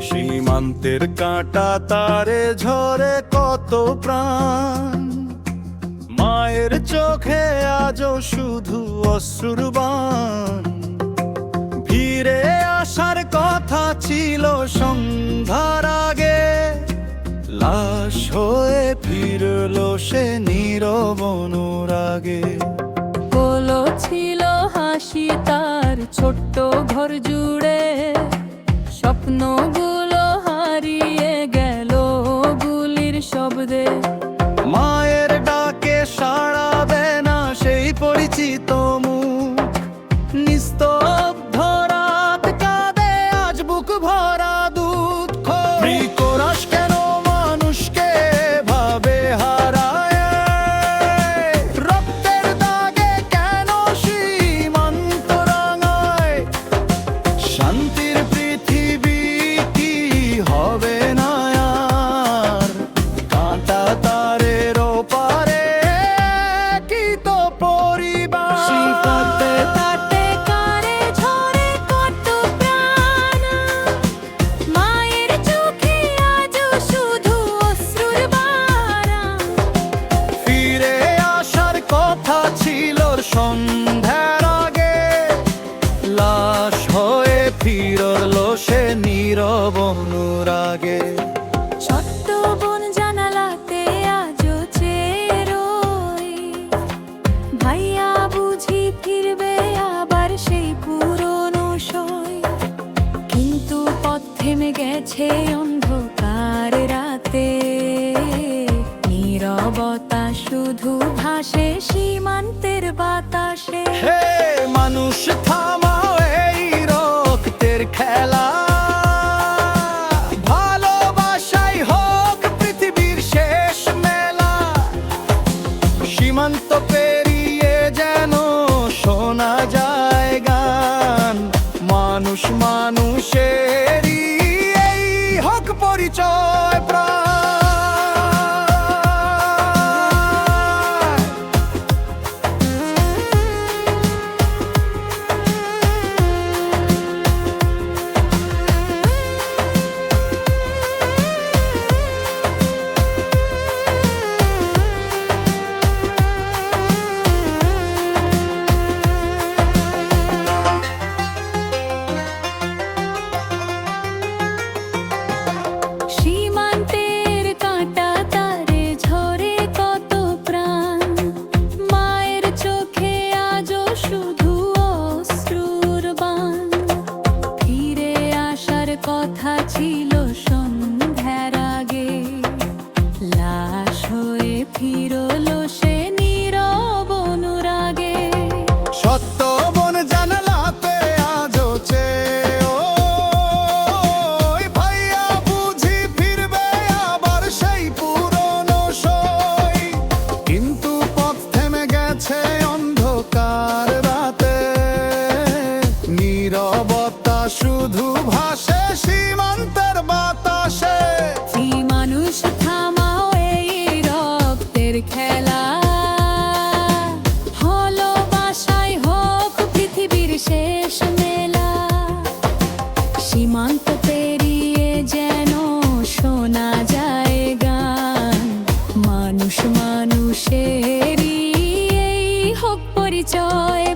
সীমান্তের কাঁটা তারে ঝরে কত প্রাণ, মায়ের চোখে আজও শুধু অশ্রুর বাণ। ফিরে আসার কথা ছিল সন্ধ্যার আগে, লাশ হয়ে ফিরলো সে নীরব অনুরাগে। হলো ছিল হাসি তার ছোট্ট ঘর জুড়ে, স্বপ্নগুলো হারিয়ে গেল গুলির শব্দে। মায়ের ডাকে সাড়া দেয় না সেই পরিচিত মুখ, নিস্তব্ধ রাত কাঁদে আজ বুক ভরা দুঃখ। কোরাস কেন মানুষকে ভাবে হারায়, রক্তের দাগে কেন সীমান্ত রাঙায়। শান্তির পৃথিবী কি হবে না আর, কাঁটা তারের ওপারে কি তো পরিবার। শিকতে তাতে কারে ঝরে কত প্রাণ, মায়ের চোখে আজও শুধু অশ্রুর বারান। ফিরে আসার কথা ছিল সন্ধ্যার আগে, লাশ হয়ে ফিরলো সে নীরব অনুরাগে। ছোট্ট বোন জানালাতে আজও চেয়ে রই, ভাইয়া বুঝি ফিরবে আবার সেই পুরনো সই। কিন্তু পথ থেমে গেছে অন্ধকার রাতে, নীরবতা শুধু ভাসে সীমান্তের বাতাসে। হে মানুষ থামাও এই রক্তের খেলা, ভালোবাসাই হোক পৃথিবীর শেষ মেলা। সীমান্ত পেরিয়ে যেন শোনা যায় গান, মানুষ মানুষেরই এই হোক পরিচয় প্রাণ। সীমান্তের কাঁটা তারে ঝরে কত প্রাণ, মায়ের চোখে আজও শুধু অশ্রুর বাণ। ফিরে আসার কথা ছিল সন্ধ্যার আগে, লাশ হয়ে ফিরলো সে নীরব অনুরাগে। সত্য বন জানালাতে আজও চেয়ে ওই, ভাইয়া বুঝি ফিরবে আবার সেই পুরনো সই। কিন্তু পথ থেমে গেছে অন্ধকার রাতে, নীরবতা শুধু ভাসে সীমান্তের বাতাসে। মানুষ থামাও এই রক্তের খেলা, ভালোবাসাই হোক পৃথিবীর শেষ মেলা। সীমান্ত পেরিয়ে যেন শোনা যায় গান, মানুষ মানুষেরই এই হোক পরিচয়।